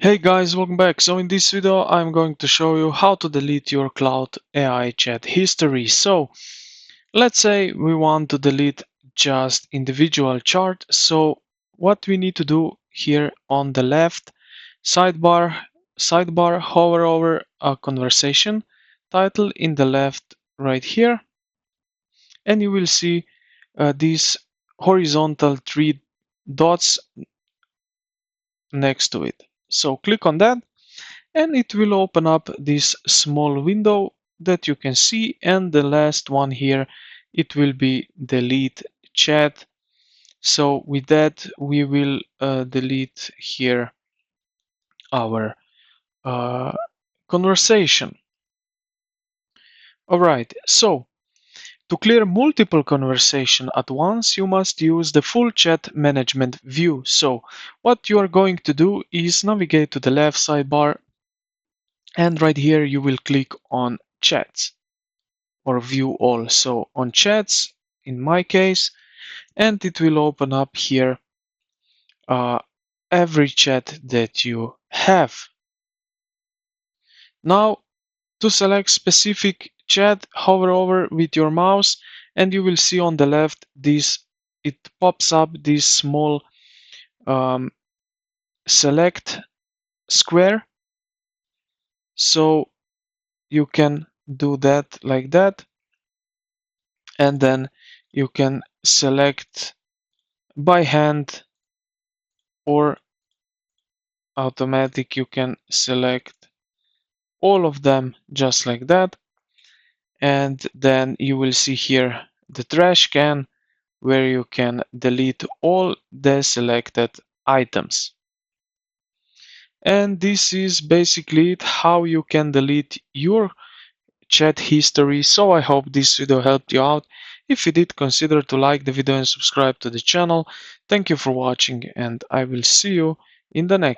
Hey guys, welcome back. So in this video, I'm going to show you how to delete your Claude AI chat history. So let's say we want to delete just individual chart. So what we need to do here on the left sidebar, hover over a conversation title in the left right here, and you will see these horizontal three dots next to it. So click on that and it will open up this small window that you can see, and the last one here, it will be delete chat. So with that we will delete here our uh, conversation. Alright, so to clear multiple conversation at once, you must use the full chat management view. So what you are going to do is navigate to the left sidebar, and right here you will click on chats or view all. So on chats in my case, and it will open up here uh, every chat that you have. Now to select specific chat, hover over with your mouse and you will see on the left this, it pops up this small select square. So you can do that like that, and then you can select by hand or automatic. You can select all of them just like that, and then you will see here the trash can where you can delete all the selected items. And this is basically it, how you can delete your chat history. So I hope this video helped you out. If you did, consider to like the video and subscribe to the channel. Thank you for watching, and I will see you in the next